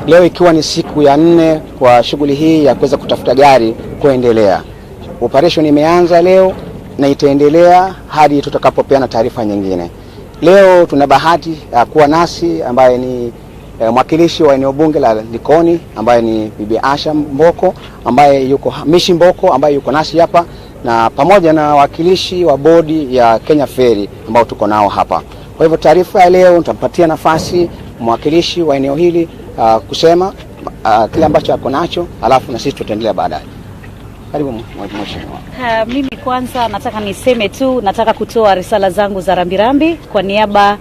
leo ikiwa ni siku ya 4 kwa shughuli hii ya kuweza kutafuta gari kuendelea. Operation imeanza leo na itaendelea hadi tutakapopeana taarifa nyingine. Leo tuna bahati kuwa nasi ambaye ni mwakilishi wa eneo bunge la Likoni ambaye ni Bibi Asha Mboko ambaye yuko Mishi Mboko ambaye yuko nasi hapa, na pamoja na wakilishi wa bodi ya Kenya Ferry ambao tuko nao hapa. Kwa hivyo taarifa ya leo nitampatia nafasi mwakilishi wa eneo hili kusema kile ambacho ako nacho, alafu na sisi tutaendelea baadaye. Karibu mheshimiwa. Mimi kwanza nataka kutoa risala zangu za rambirambi kwa niaba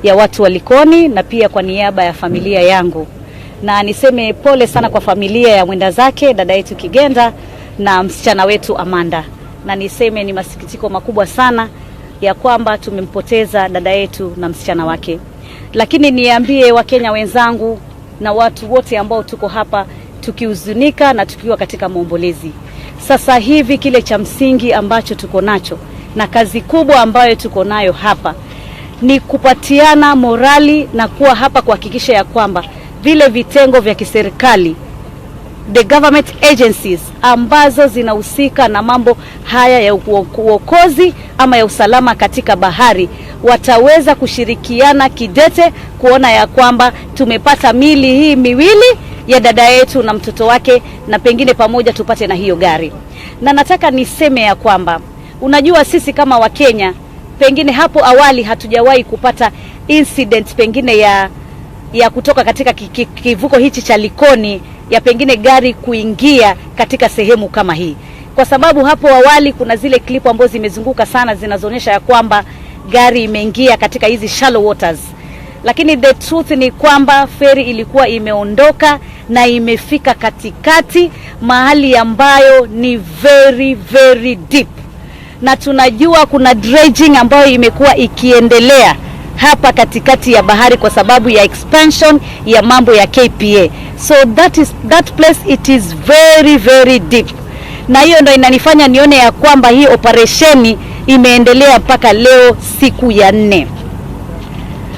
ya watu wa Likoni na pia kwa niaba ya familia yangu. Na niseme pole sana kwa familia ya mwenda zake dada yetu Kigenda na msichana wetu Amanda. Na niseme ni masikitiko makubwa sana ya kwamba tumempoteza dada yetu na msichana wake. Lakini niambie Wakenya wenzangu na watu wote ambao tuko hapa tukihuzunika na tukiwa katika maombolezi. Sasa hivi kile cha msingi ambacho tuko nacho na kazi kubwa ambayo tuko nayo hapa ni kupatiana morali na kuwa hapa kuhakikisha ya kwamba vile vitengo vya kiserikali, the government agencies ambazo zinahusika na mambo haya ya uokozi ama ya usalama katika bahari wataweza kushirikiana kidete kuona ya kwamba tumepata mili hii miwili ya dada yetu na mtoto wake, na pengine pamoja tupate na hiyo gari. Na nataka niseme ya kwamba unajua sisi kama Wakenya pengine hapo awali hatujawahi kupata incident pengine ya kutoka katika kivuko hichi cha Likoni ya pengine gari kuingia katika sehemu kama hii. Kwa sababu hapo awali kuna zile klipu ambazo zimezunguka sana zinazoonyesha ya kwamba gari imeingia katika hizi shallow waters. Lakini the truth ni kwamba feri ilikuwa imeondoka na imefika katikati mahali ambayo ni very very deep. Na tunajua kuna dredging ambayo imekuwa ikiendelea hapa katikati ya bahari kwa sababu ya expansion ya mambo ya KPA. So that place it is very very deep. Na hiyo ndio inanifanya nione ya kwamba hii operesheni imeendelea mpaka leo siku ya 4.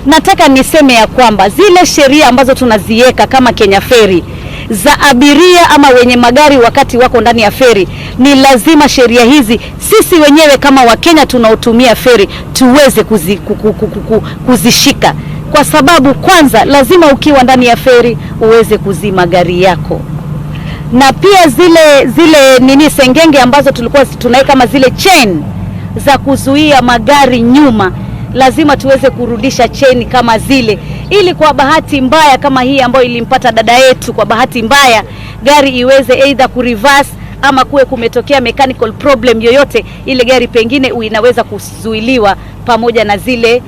Nataka niseme ya kwamba zile sheria ambazo tunaziweka kama Kenya Ferry za abiria ama wenye magari wakati wako ndani ya feri, ni lazima sheria hizi sisi wenyewe kama Wakenya tunaotumia feri tuweze kuzishika. Kwa sababu kwanza lazima ukiwa ndani ya feri uweze kuzima gari yako. Na pia zile sengenge ambazo tulikuwa tunaweka kama zile chain za kuzuia magari nyuma, lazima tuweze kurudisha chain kama zile, ili kwa bahati mbaya kama hii ambayo ilimpata dada yetu, kwa bahati mbaya gari iweze either kureverse ama kuwe kumetokea mechanical problem yoyote, ile gari pengine inaweza kuzuiliwa pamoja na zile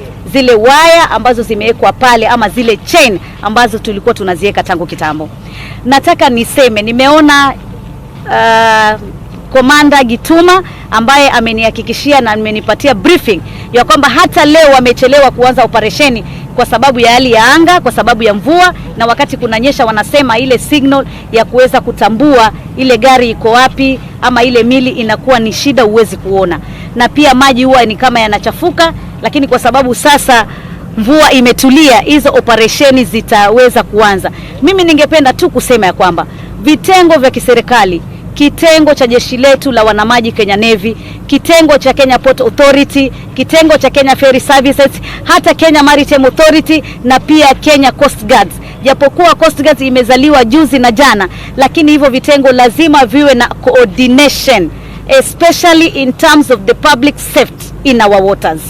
waya ambazo zimewekwa pale ama zile chain ambazo tulikuwa tunaziweka tangu kitambo. Nataka niseme nimeona Komanda Gituma ambaye amenihakikishia na amenipatia briefing ya kwamba hata leo wamechelewa kuanza operesheni kwa sababu ya hali ya anga, kwa sababu ya mvua, na wakati kunanyesha wanasema ile signal ya kuweza kutambua ile gari iko wapi ama ile mili inakuwa ni shida, uwezi kuona. Na pia maji huwa ni kama yanachafuka, lakini kwa sababu sasa mvua imetulia, hizo operesheni zitaweza kuanza. Mimi ningependa tu kusema ya kwamba vitengo vya kiserikali, kitengo cha jeshi letu la wanamaji Kenya Navy, kitengo cha Kenya Port Authority, kitengo cha Kenya Ferry Services, hata Kenya Maritime Authority na pia Kenya Coast Guards. Japokuwa Coast Guards imezaliwa juzi na jana, lakini hivyo vitengo lazima viwe na coordination, especially in terms of the public safety in our waters.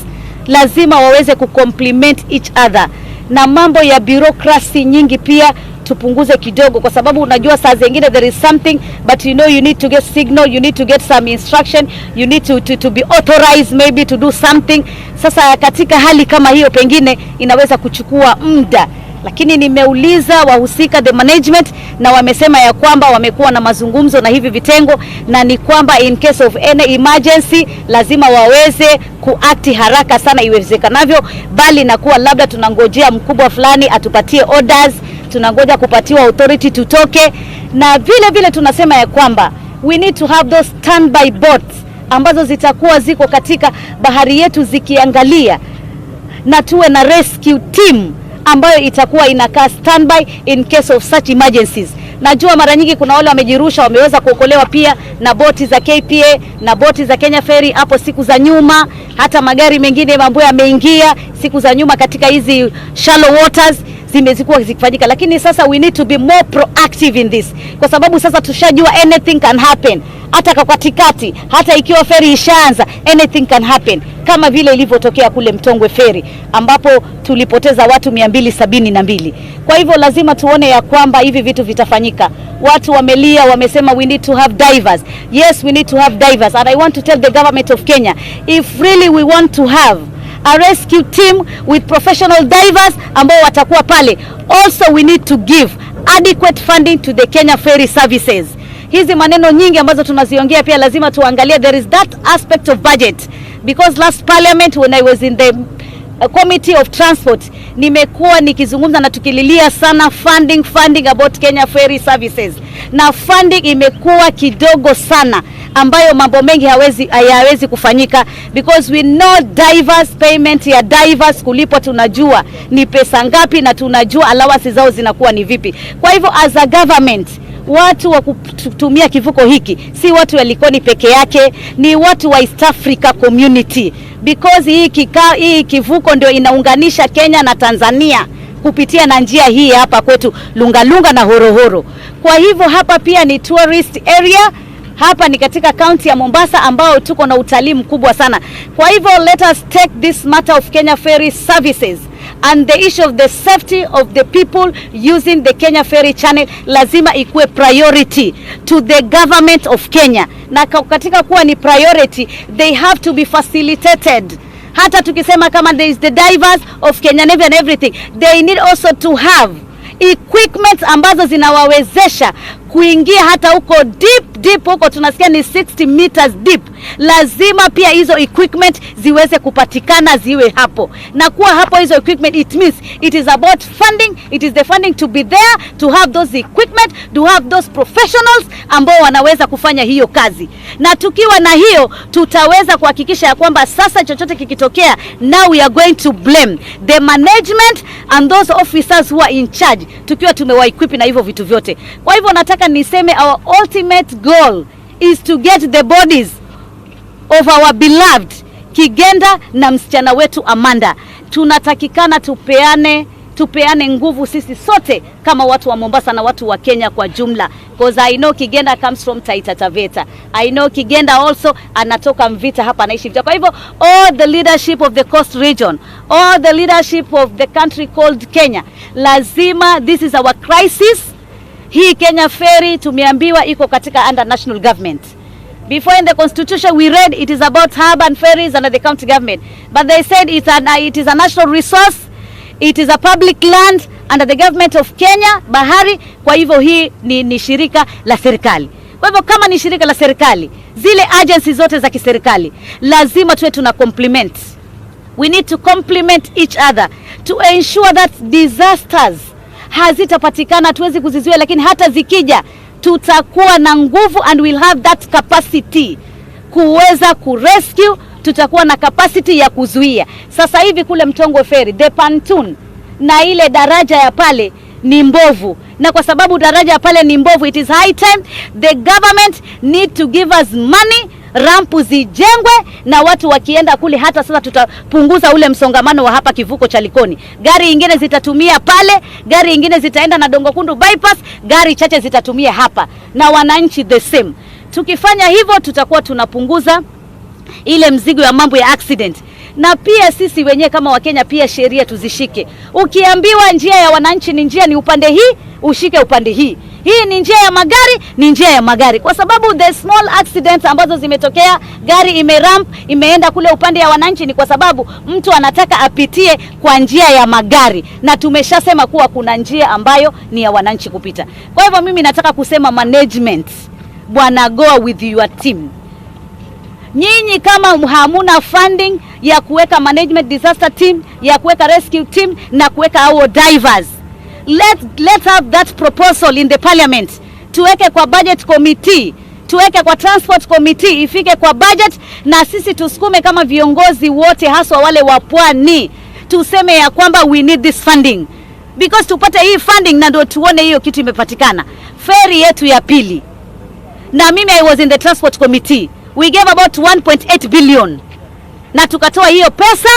Lazima waweze kucomplement each other, na mambo ya bureaucracy nyingi pia tupunguze kidogo, kwa sababu unajua saa zingine there is something but you need to get signal, you need to get some instruction, you need to be authorized maybe to do something. Sasa katika hali kama hiyo pengine inaweza kuchukua muda, lakini nimeuliza wahusika the management na wamesema ya kwamba wamekuwa na mazungumzo na hivi vitengo, na ni kwamba in case of any emergency lazima waweze kuact haraka sana iwezekanavyo, bali na kuwa labda tunangojea mkubwa fulani atupatie orders, tunangoja kupatiwa authority tutoke. Na vile tunasema ya kwamba we need to have those standby boats ambazo zitakuwa ziko katika bahari yetu zikiangalia, na tuwe na rescue team ambayo itakuwa inakaa standby in case of such emergencies. Najua mara nyingi kuna wale wamejirusha, wameweza kuokolewa pia na boti za KPA na boti za Kenya Ferry hapo siku za nyuma. Hata magari mengine mambo yameingia siku za nyuma katika hizi shallow waters zimezikuwa zikifanyika, lakini sasa we need to be more proactive in this, kwa sababu sasa tushajua anything can happen. Hata kwa katikati, hata ikiwa ferry ishaanza, anything can happen, kama vile ilivyotokea kule Mtongwe Ferry ambapo tulipoteza watu 272. Kwa hivyo lazima tuone ya kwamba hivi vitu vitafanyika. Watu wamelia, wamesema we need to have divers. Yes, we need to have divers, and I want to tell the government of Kenya, if really we want to have a rescue team with professional divers ambao watakuwa pale, also we need to give adequate funding to the Kenya Ferry Services. Hizi maneno nyingi ambazo tunaziongea pia lazima tuangalie, there is that aspect of budget, because last parliament when I was in the committee of transport, nimekuwa nikizungumza na tukililia sana funding about Kenya Ferry Services, na funding imekuwa kidogo sana, ambayo mambo mengi hayawezi kufanyika, because we know divers, payment ya divers kulipwa tunajua ni pesa ngapi, na tunajua allowances zao zinakuwa ni vipi. Kwa hivyo as a government, watu wa kutumia kivuko hiki si watu wa Likoni peke yake, ni watu wa East Africa community, because hii kivuko ndio inaunganisha Kenya na Tanzania kupitia na njia hii hapa kwetu Lungalunga na Horohoro. Kwa hivyo hapa pia ni tourist area, hapa ni katika county ya Mombasa ambao tuko na utalii mkubwa sana. Kwa hivyo let us take this matter of Kenya Ferry Services and the issue of the safety of the people using the Kenya Ferry Channel lazima ikuwe priority to the government of Kenya, na katika kuwa ni priority, they have to be facilitated. Hata tukisema kama there is the divers of Kenya Navy and everything, they need also to have equipment ambazo zinawawezesha kuingia hata huko deep huko tunasikia ni 60 meters deep. Lazima pia hizo equipment ziweze kupatikana, ziwe hapo. Na kuwa hapo hizo equipment, it means it is about funding, it is the funding to be there, to have those equipment, to have those professionals ambao wanaweza kufanya hiyo kazi. Na tukiwa na hiyo, tutaweza kuhakikisha ya kwamba sasa chochote kikitokea, now we are going to blame the management and those officers who are in charge, tukiwa tumewa-equip na hivyo vitu vyote. Kwa hivyo nataka niseme our ultimate goal is to get the bodies of our beloved Kigenda na msichana wetu Amanda. Tunatakikana tupeane nguvu sisi sote kama watu wa Mombasa na watu wa Kenya kwa jumla, because I know Kigenda comes from Taita Taveta. I know Kigenda also anatoka Mvita, hapa anaishi Mvita. Kwa hivyo all the leadership of the coast region, all the leadership of the country called Kenya, lazima, this is our crisis. Hii Kenya Ferry tumeambiwa iko katika under national government. Before in the constitution we read it is about urban ferries under the county government, but they said it is a national resource, it is a public land under the government of Kenya Bahari. Kwa hivyo hii ni shirika la serikali. Kwa hivyo kama ni shirika la serikali, zile agencies zote za kiserikali lazima tuwe tuna complement. We need to complement each other to ensure that disasters hazitapatikana, tuwezi kuzizuia, lakini hata zikija tutakuwa na nguvu and we'll have that capacity kuweza kurescue, tutakuwa na capacity ya kuzuia. Sasa hivi kule Mtongwe Ferry, the pontoon na ile daraja ya pale ni mbovu, na kwa sababu daraja ya pale ni mbovu, it is high time the government need to give us money, rampu zijengwe, na watu wakienda kule, hata sasa tutapunguza ule msongamano wa hapa kivuko cha Likoni. Gari nyingine zitatumia pale, gari nyingine zitaenda na Dongo Kundu bypass, gari chache zitatumia hapa, na wananchi the same. Tukifanya hivyo tutakuwa tunapunguza ile mzigo ya mambo ya accident. Na pia sisi wenyewe kama Wakenya pia sheria tuzishike. Ukiambiwa njia ya wananchi ni upande hii, ushike upande hii. Hii ni njia ya magari, ni njia ya magari. Kwa sababu the small accidents ambazo zimetokea, gari imeramp, imeenda kule upande ya wananchi, ni kwa sababu mtu anataka apitie kwa njia ya magari. Na tumeshasema kuwa kuna njia ambayo ni ya wananchi kupita. Kwa hivyo mimi nataka kusema management, bwana, go with your team. Nyinyi kama hamuna funding ya kuweka management disaster team, ya kuweka rescue team na kuweka our divers, let's have that proposal in the parliament. Tuweke kwa budget committee, tuweke kwa transport committee, ifike kwa budget, na sisi tusukume kama viongozi wote, haswa wale wa pwani, tuseme ya kwamba we need this funding. because tupate hii funding na ndio tuone hiyo kitu imepatikana. Ferry yetu ya pili, na mimi I was in the transport committee, we gave about 1.8 billion na tukatoa hiyo pesa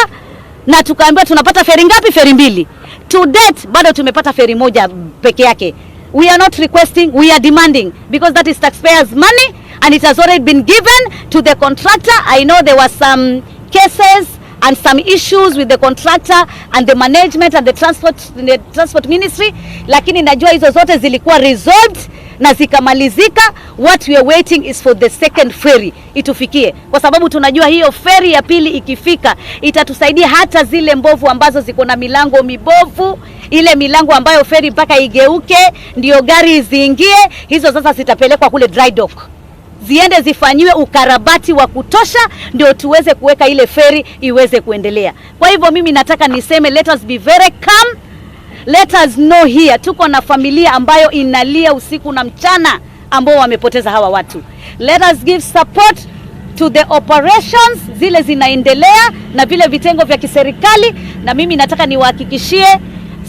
na tukaambiwa tunapata ferry ngapi? Ferry mbili. To date bado tumepata ferry moja peke yake. We are not requesting, we are demanding, because that is taxpayers' money and it has already been given to the contractor. I know there were some cases and some issues with the contractor and the management and the transport ministry, lakini najua hizo zote zilikuwa resolved na zikamalizika. What we are waiting is for the second ferry itufikie, kwa sababu tunajua hiyo ferry ya pili ikifika itatusaidia hata zile mbovu ambazo ziko na milango mibovu, ile milango ambayo ferry mpaka igeuke ndio gari ziingie, hizo sasa zitapelekwa kule dry dock, ziende zifanyiwe ukarabati wa kutosha ndio tuweze kuweka ile ferry iweze kuendelea. Kwa hivyo mimi nataka niseme, let us be very calm. Let us know here tuko na familia ambayo inalia usiku na mchana ambao wamepoteza hawa watu. Let us give support to the operations zile zinaendelea na vile vitengo vya kiserikali, na mimi nataka niwahakikishie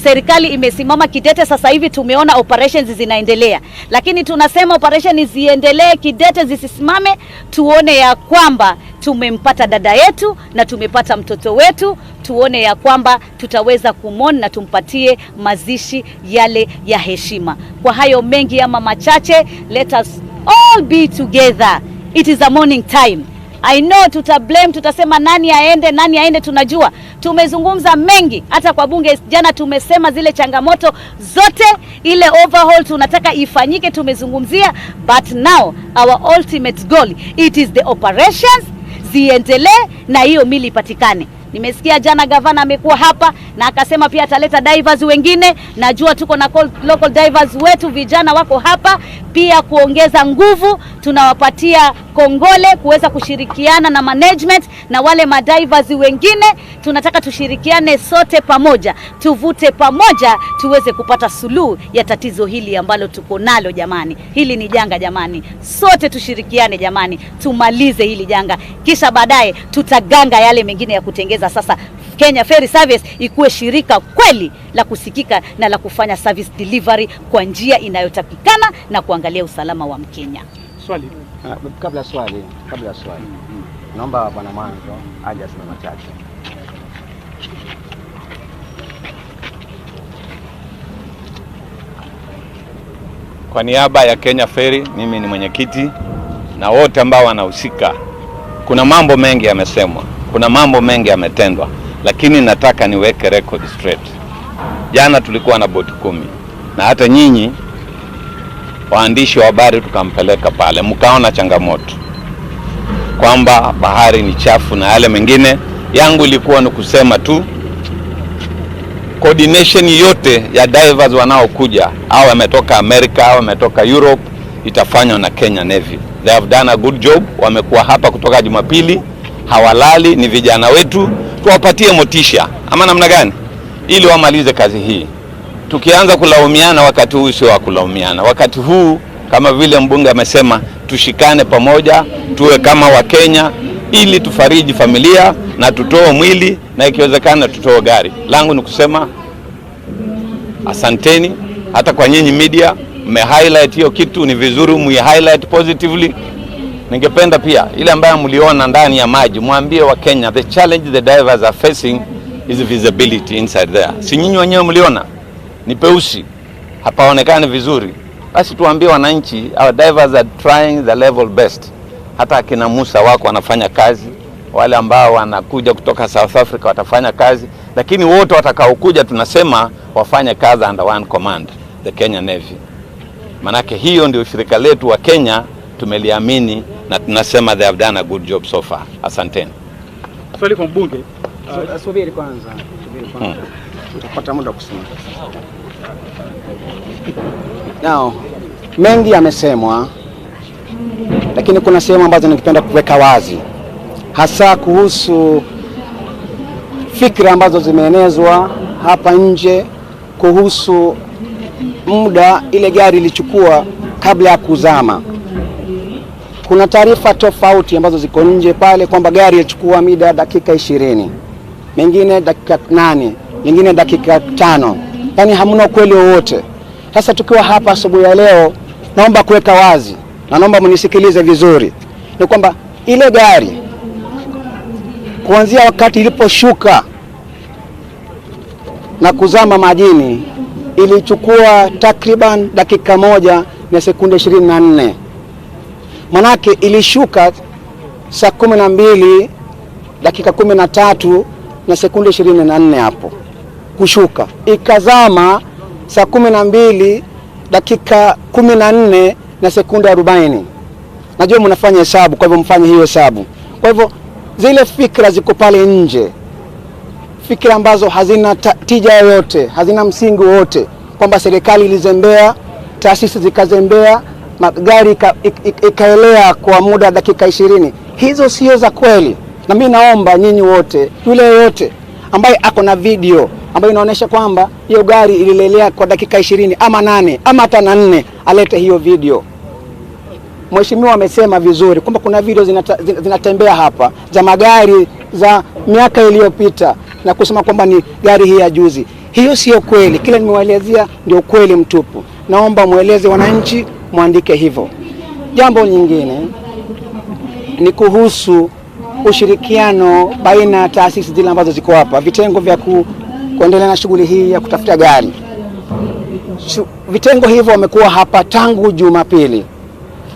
serikali imesimama kidete. Sasa hivi tumeona operations zinaendelea, lakini tunasema operations ziendelee kidete, zisisimame. Tuone ya kwamba tumempata dada yetu na tumepata mtoto wetu, tuone ya kwamba tutaweza kumwona na tumpatie mazishi yale ya heshima. Kwa hayo mengi ama machache, let us all be together. It is a morning time. I know blame, tutasema nani aende, tunajua. Tumezungumza mengi hata kwa bunge jana, tumesema zile changamoto zote, ile overhaul tunataka ifanyike tumezungumzia, but now our ultimate goal, it is the operations ziendelee na hiyo mili ipatikane. Nimesikia jana gavana amekuwa hapa na akasema pia ataleta divers wengine. Najua tuko na local divers wetu vijana wako hapa pia kuongeza nguvu. Tunawapatia kongole kuweza kushirikiana na management na wale madivers wengine. Tunataka tushirikiane sote pamoja, tuvute pamoja, tuweze kupata suluhu ya tatizo hili ambalo tuko nalo jamani. Hili ni janga jamani, sote tushirikiane jamani, tumalize hili janga, kisha baadaye tutaganga yale mengine ya kutengeza. Sasa Kenya Ferry Service ikuwe shirika kweli la kusikika na la kufanya service delivery kwa njia inayotakikana na kuangalia usalama wa Mkenya. Swali. Kabla swali. Naomba bwana Mwanzo aje aseme machache. Kwa niaba ya Kenya Ferry, mimi ni mwenyekiti na wote ambao wanahusika. Kuna mambo mengi yamesemwa, kuna mambo mengi yametendwa, lakini nataka niweke record straight. Jana tulikuwa na boti 10 na hata nyinyi waandishi wa habari tukampeleka pale, mkaona changamoto kwamba bahari ni chafu na yale mengine. Yangu ilikuwa ni kusema tu coordination yote ya divers wanaokuja au wametoka America au wametoka Europe itafanywa na Kenya Navy. They have done a good job. Wamekuwa hapa kutoka Jumapili, hawalali, ni vijana wetu. Tuwapatie motisha ama namna gani ili wamalize kazi hii. Tukianza kulaumiana wakati huu sio wa kulaumiana. Wakati huu kama vile mbunge amesema, tushikane pamoja, tuwe kama wa Kenya ili tufariji familia na tutoe mwili na ikiwezekana tutoe gari. Langu ni kusema asanteni, hata kwa nyinyi media highlight hiyo kitu, ni vizuri highlight positively. Ningependa pia ile ambayo mliona ndani ya maji mwambie wa Kenya, the challenge the divers are facing is visibility inside there. Si nyinyi wenyewe mliona ni peusi, hapaonekani vizuri. Basi tuambie wananchi, our divers are trying the level best. Hata akina Musa wako wanafanya kazi, wale ambao wanakuja kutoka South Africa watafanya kazi, lakini wote watakaokuja tunasema wafanye kazi under one command, the Kenya Navy. Manake hiyo ndio shirika letu wa Kenya tumeliamini na tunasema they have done a good job so far. Asanteni. Swali kwa mbunge. Subiri kwanza. Utapata muda kusema. Now, mengi yamesemwa, lakini kuna sehemu ambazo ningependa kuweka wazi, hasa kuhusu fikra ambazo zimeenezwa hapa nje kuhusu muda ile gari ilichukua kabla ya kuzama. Kuna taarifa tofauti ambazo ziko nje pale kwamba gari ilichukua muda dakika 20, mengine dakika 8, nyingine dakika 5. yani hamna ukweli wowote. Sasa tukiwa hapa asubuhi ya leo, naomba kuweka wazi na naomba mnisikilize vizuri, ni kwamba ile gari kuanzia wakati iliposhuka na kuzama majini ilichukua takriban dakika 1 na sekunde 24. Manake ilishuka saa 12 dakika 13 na sekunde 24 hapo kushuka, ikazama saa 12 dakika 14 na sekunde 40. Najua mnafanya hesabu, kwa hivyo mfanye hiyo hesabu. Kwa hivyo zile fikra ziko pale nje, fikra ambazo hazina tija yoyote, hazina msingi wote, kwamba serikali ilizembea, taasisi zikazembea, magari ikaelea kwa muda dakika 20. Hizo sio za kweli. Na mimi naomba nyinyi wote, yule yote ambaye ako na video ambayo inaonyesha kwamba hiyo gari ililelea kwa dakika 20 ama 8 ama hata 4, alete hiyo video. Mheshimiwa amesema vizuri kwamba kuna video zinatembea hapa za magari za miaka iliyopita na kusema kwamba ni gari hii ya juzi. Hiyo sio kweli. Kile nimewaelezea ndio kweli mtupu. Naomba mueleze wananchi, muandike hivyo. Jambo nyingine ni kuhusu ushirikiano baina ya taasisi zile ambazo ziko hapa, vitengo vya kuendelea na shughuli hii ya kutafuta gari. Vitengo hivyo wamekuwa hapa tangu Jumapili.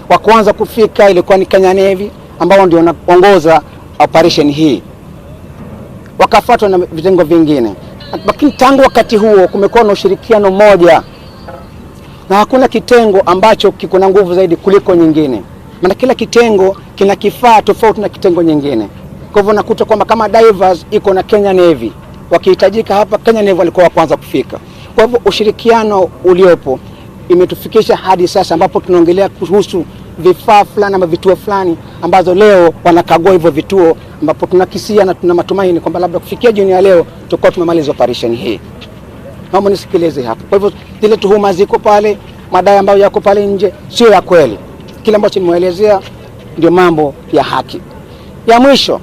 Wa kwanza kufika ilikuwa ni Kenya Navy ambao ndio wanaongoza operation hii, wakafuatwa na vitengo vingine. Lakini tangu wakati huo kumekuwa na ushirikiano mmoja, na hakuna kitengo ambacho kiko na nguvu zaidi kuliko nyingine, maana kila kitengo kina kifaa tofauti na kitengo nyingine. Kwa hivyo nakuta kwamba kama divers iko na Kenya Navy, wakihitajika hapa Kenya Navy walikuwa wa kwanza kufika. Kwa hivyo ushirikiano uliopo imetufikisha hadi sasa ambapo tunaongelea kuhusu vifaa fulani ama vituo fulani ambazo leo wanakagua hivyo vituo, ambapo tunakisia na tuna matumaini kwamba labda kufikia jioni ya leo tutakuwa tumemaliza operation hii. Naomba nisikilize hapo. Kwa hivyo zile tuhuma ziko pale, madai ambayo yako pale nje sio ya kweli. Kile ambacho nimeelezea ndio mambo ya haki. Ya mwisho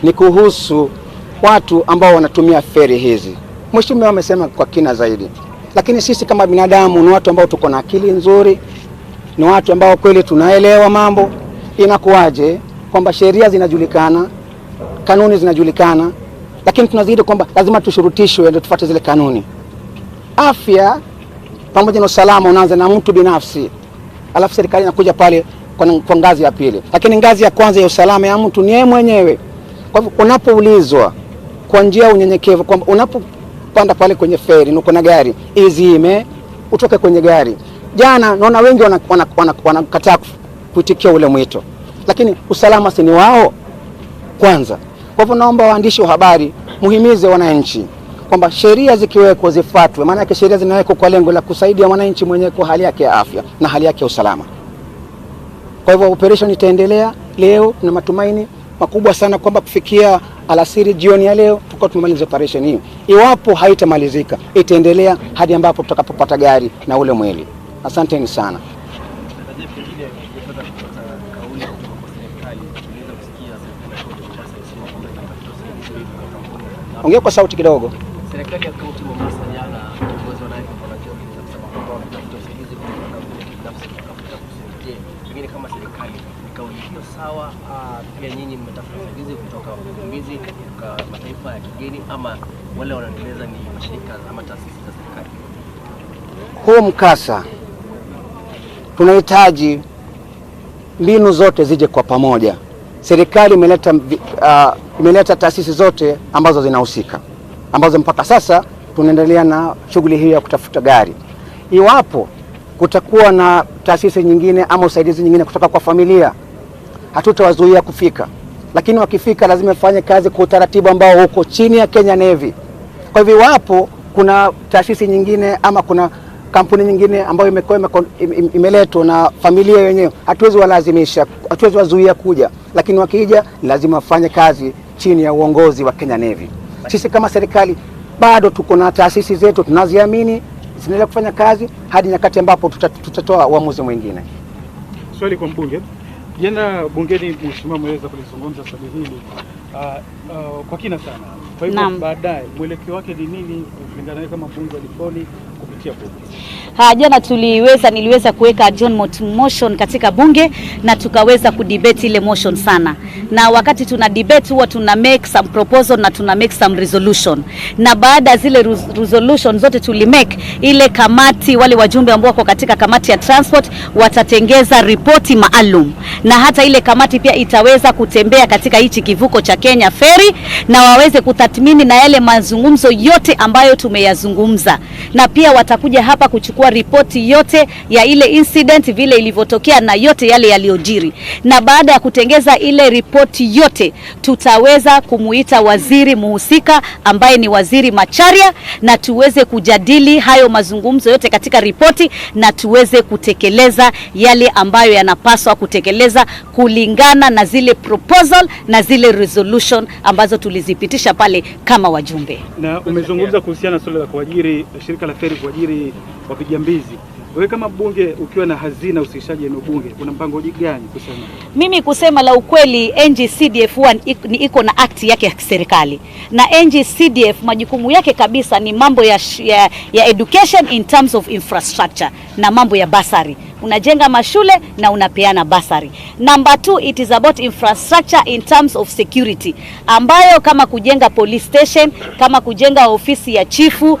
ni kuhusu watu ambao wanatumia feri hizi. Mheshimiwa amesema kwa kina zaidi, lakini sisi kama binadamu ni watu ambao tuko na akili nzuri, ni watu ambao kweli tunaelewa mambo. Inakuwaje kwamba sheria zinajulikana, kanuni zinajulikana, lakini tunazidi kwamba lazima tushurutishwe ndio tufuate zile kanuni. Afya pamoja na usalama unaanza na mtu binafsi, alafu serikali inakuja pale kwa ngazi ya pili, lakini ngazi ya kwanza ya usalama ya mtu ni yeye mwenyewe. Kwa hivyo unapoulizwa kwa njia ya unyenyekevu kwamba unapopanda pale kwenye feri na uko na gari, izime, utoke kwenye gari. Jana naona wengi wanakataa kuitikia ule mwito, lakini usalama si ni wao kwanza. Kwa hivyo naomba waandishi wa habari muhimize wananchi kwamba sheria zikiwekwa zifuatwe, maana yake sheria zinawekwa kwa lengo la kusaidia wananchi mwenyewe kwa hali yake ya afya na hali yake ya usalama. Kwa hivyo operation itaendelea leo, na matumaini makubwa sana kwamba kufikia alasiri jioni ya leo tutakuwa tumemaliza operation hii. Iwapo haitamalizika, itaendelea hadi ambapo tutakapopata gari na ule mwili. Asanteni sana. Ongea kwa sauti kidogo. Serikali ya kaunti Mombasa jana kiongozi wa nayo wanasema kwamba wanatafuta usaidizi kutoka kampuni binafsi kutafuta kusaidia. Pengine kama serikali kauli hiyo sawa, pia nyinyi mmetafuta usaidizi kutoka wakimbizi kutoka mataifa ya kigeni, ama wale wanaendeleza ni mashirika ama taasisi za serikali? Huu mkasa tunahitaji mbinu zote zije kwa pamoja. Serikali imeleta taasisi zote ambazo zinahusika, ambazo mpaka sasa tunaendelea na shughuli hii ya kutafuta gari. Iwapo kutakuwa na taasisi nyingine ama usaidizi nyingine kutoka kwa familia, hatutawazuia kufika, lakini wakifika lazima wafanye kazi kwa utaratibu ambao uko chini ya Kenya Navy. Kwa hivyo iwapo kuna taasisi nyingine ama kuna kampuni nyingine ambayo imeletwa na familia yenyewe, hatuwezi walazimisha, hatuwezi wazuia kuja, lakini wakija lazima wafanye kazi chini ya uongozi wa Kenya Navy. Sisi kama serikali bado tuko na taasisi zetu, tunaziamini zinaendelea kufanya kazi hadi nyakati ambapo tutatoa uamuzi mwingine. Swali kwa mbunge. Jana bungeni mheshimiwa mweza kulizungumza swali hili kwa kina sana. Kwa hivyo baadaye mwelekeo wake ni nini kulingana kama bunge wa Likoni kupitia bunge? Jana niliweza kuweka adjournment motion katika bunge na tukaweza kudebate ile motion sana. Na wakati tuna debate huwa tuna make some proposal na tuna make some resolution. Na baada zile resolution zote tulimake, ile kamati, wale wajumbe ambao wako katika kamati ya transport watatengeza ripoti maalum. Na hata ile kamati pia itaweza kutembea katika hichi kivuko cha Kenya Ferry na waweze kutathmini na yale mazungumzo yote ambayo tumeyazungumza. Na pia watakuja hapa kuchukua ripoti yote ya ile incident vile ilivyotokea na yote yale yaliyojiri. Na baada ya kutengeza ile ripoti yote, tutaweza kumuita waziri muhusika ambaye ni Waziri Macharia na tuweze kujadili hayo mazungumzo yote katika ripoti na tuweze kutekeleza yale ambayo yanapaswa kutekeleza kulingana na zile proposal na zile resolution ambazo tulizipitisha pale kama wajumbe. Na umezungumza kuhusiana na swala la kuajiri shirika la feri kuajiri wapiga mbizi. Wewe kama bunge ukiwa na hazina usishaji eneo bunge, una mpango gani kusema? Mimi kusema la ukweli, NGCDF1 iko na act yake ya serikali. Na NGCDF majukumu yake kabisa ni mambo ya education in terms of infrastructure na mambo ya basari. Unajenga mashule na unapeana basari. Number 2, it is about infrastructure in terms of security, ambayo kama kujenga police station, kama kujenga ofisi ya chifu,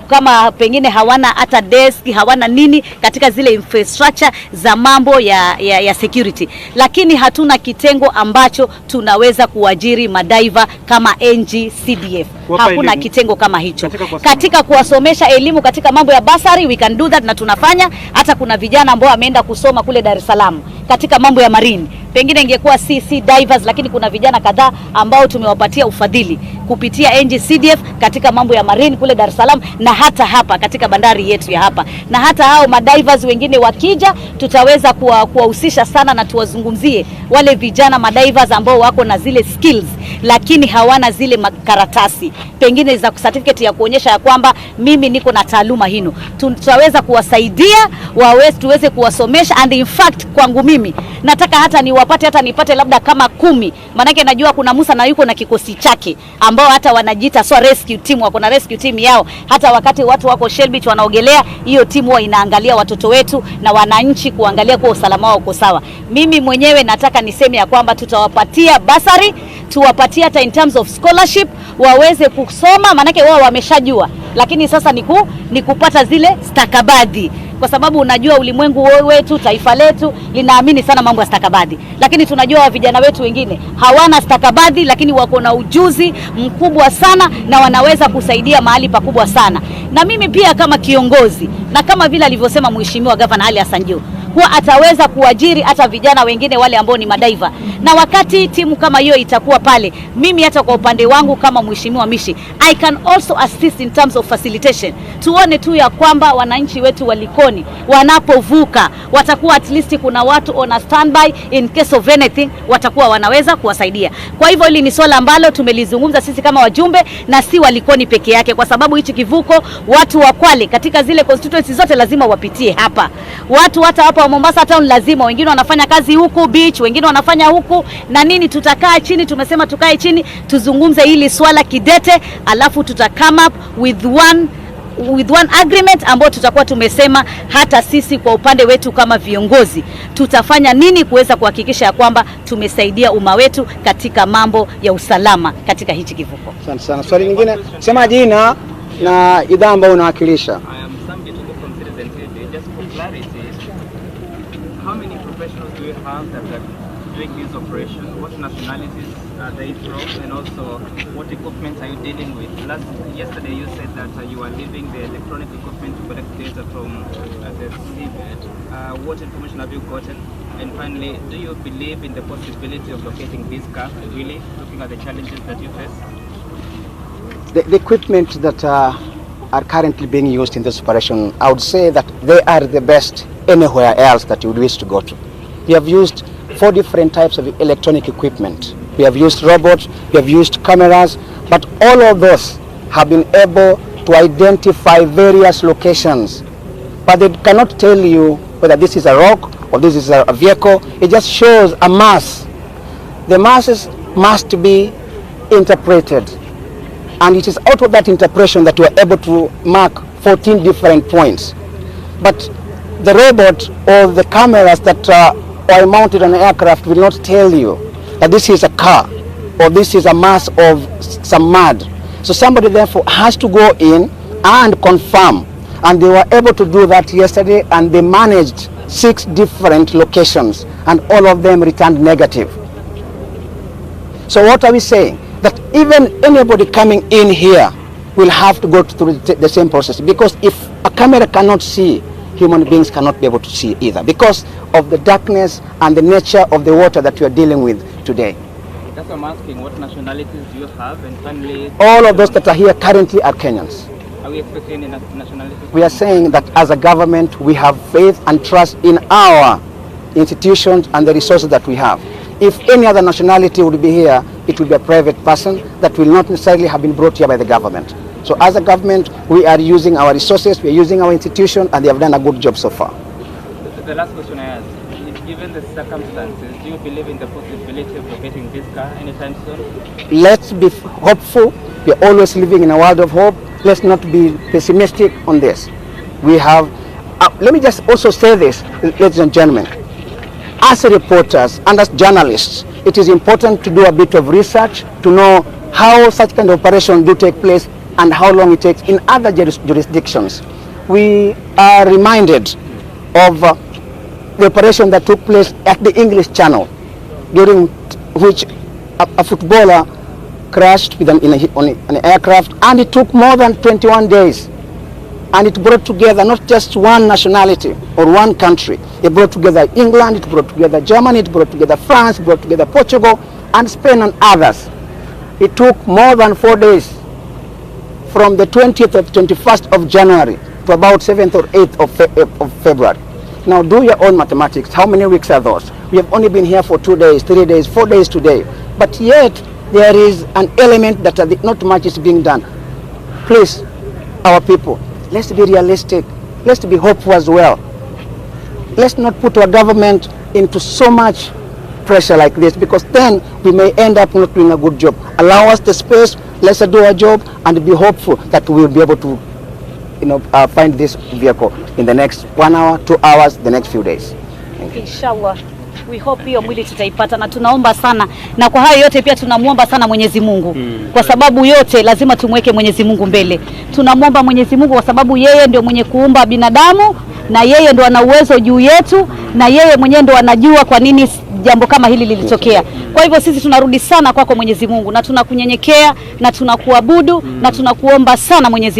kama pengine hawana hata desk, hawana nini katika zile infrastructure za mambo ya security. Lakini hatuna kitengo ambacho tunaweza kuajiri madaiva kama NGCDF. Hakuna kitengo kama hicho. Katika kuwasomesha elimu katika mambo ya basari, we can do that na tunafanya. Hata kuna vijana ambao wameenda kusoma kule Dar es Salaam katika mambo ya marine. Pengine ingekuwa si divers, lakini kuna vijana kadhaa ambao tumewapatia ufadhili kupitia NGCDF katika mambo ya marine kule Dar es Salaam na hata hapa katika bandari yetu ya hapa. Na hata hao madivers wengine wakija, tutaweza kuwahusisha sana na tuwazungumzie wale vijana madivers ambao wako na zile skills lakini hawana zile makaratasi pengine za certificate ya kuonyesha ya kwamba mimi niko na taaluma hino. Tutaweza kuwasaidia tuweze kuwasomesha, and in fact kwangu mimi nataka hata nipate labda kama 10, manake najua kuna Musa na yuko na kikosi chake ambao hata wanajiita rescue team, wako na rescue team yao. Hata wakati watu wako Shell Beach wanaogelea, hiyo timu huwa inaangalia watoto wetu na wananchi kuangalia kwa usalama wao uko sawa. Mimi mwenyewe nataka niseme ya kwamba tutawapatia basari, tuwapatie hata in terms of scholarship waweze kusoma, manake wao wameshajua, lakini sasa ni kupata zile stakabadhi, kwa sababu unajua ulimwengu wetu, taifa letu linaamini sana mambo ya stakabadhi. Lakini tunajua vijana wetu wengine hawana stakabadhi, lakini wako na ujuzi mkubwa sana na wanaweza kusaidia mahali pakubwa sana. Na mimi pia kama kiongozi, na kama vile alivyosema Mheshimiwa Gavana Ali Hassan Joho, huwa ataweza kuajiri hata vijana wengine wale ambao ni madaiva. Na wakati timu kama hiyo itakuwa pale, mimi hata kwa upande wangu kama Mheshimiwa Mishi, I can also assist in terms of facilitation. Tuone tu ya kwamba wananchi wetu wa Likoni wanapovuka watakuwa at least kuna watu on a standby in case of anything, watakuwa wanaweza kuwasaidia. Kwa hivyo hili ni swala ambalo tumelizungumza sisi kama wajumbe na si wa Likoni peke yake, kwa sababu hichi kivuko watu wa Kwale katika zile constituency zote lazima wapitie hapa. Watu hata hapa wa Mombasa town lazima, wengine wanafanya kazi huku beach, wengine wanafanya huku na nini. Tutakaa chini, tumesema tukae chini tuzungumze hili swala kidete, alafu tuta come up with one agreement ambao tutakuwa tumesema hata sisi kwa upande wetu kama viongozi tutafanya nini kuweza kuhakikisha kwamba tumesaidia umma wetu katika mambo ya usalama katika hichi kivuko. Asante sana. Swali lingine, sema jina na idhaa ambayo unawakilisha. How many professionals do you have that are doing this operation? What nationalities are they from? And also, what equipment are you dealing with? Yesterday you said that you are leaving the electronic equipment to collect data from the seabed. What information have you gotten? And finally, do you believe in the possibility of locating this car, really, looking at the challenges that you face? The equipment that are currently being used in this operation, I would say that they are the best anywhere else that you would wish to go to. We have used 4 different types of electronic equipment. We have used robots, we have used cameras, but all of those have been able to identify various locations. But they cannot tell you whether this is a rock or this is a vehicle. It just shows a mass. The masses must be interpreted, and it is out of that interpretation that we are able to mark 14 different points. But the robot or the cameras that are mounted on an aircraft will not tell you that this is a car or this is a mass of some mud. So somebody therefore has to go in and confirm, and they were able to do that yesterday, and they managed 6 different locations and all of them returned negative. So what are we saying? That even anybody coming in here will have to go through the same process, because if a camera cannot see, human beings cannot be able to see either, because of the darkness and the nature of the water that we are dealing with today. That's what I'm asking. What nationalities do you have? And finally, all of those that are here currently are Kenyans. Are we expecting any nationalities? We are saying that as a government, we have faith and trust in our institutions and the resources that we have. If any other nationality would be here, it would be a private person that will not necessarily have been brought here by the government. So as a government, we are using our resources, we are using our institution, and they have done a good job so far. The last question I asked, given the circumstances, do you believe in the possibility of getting this car anytime soon? Let's be hopeful. We are always living in a world of hope. Let's not be pessimistic on this. We have, let me just also say this, ladies and gentlemen. As reporters and as journalists, it is important to do a bit of research to know how such kind of operations do take place and how long it takes in other jurisdictions. We are reminded of the operation that took place at the English Channel, during which a footballer crashed with on an aircraft, and it took more than 21 days. And it brought together not just one nationality or one country. It brought together England, it brought together Germany, it brought together France, it brought together Portugal and Spain and others. It took more than 4 days, from the 20th or 21st of January to about 7th or 8th of February. Now do your own mathematics. How many weeks are those? We have only been here for 2 days, 3 days, 4 days today. But yet there is an element that not much is being done. Please, our people, let's be realistic. Let's be hopeful as well. Let's not put our government into so much pressure like this, because then we may end up not doing a good job. Allow us the space, let's do our job, and be hopeful that we will be able to find this vehicle in the next 1 hour, 2 hours, the next few days. Inshallah. We hope hiyo mwili tutaipata, na tunaomba sana, na kwa hayo yote pia tunamuomba sana Mwenyezi Mungu. Kwa sababu yote lazima tumweke Mwenyezi Mungu mbele. Tunamuomba Mwenyezi Mungu kwa sababu yeye ndio mwenye kuumba binadamu, na yeye ndio ana uwezo juu yetu, na yeye mwenyewe ndio anajua kwa nini jambo kama hili lilitokea. Kwa hivyo sisi tunarudi sana kwako Mwenyezi Mungu, na tunakunyenyekea na tunakuabudu na tunakuomba sana Mwenyezi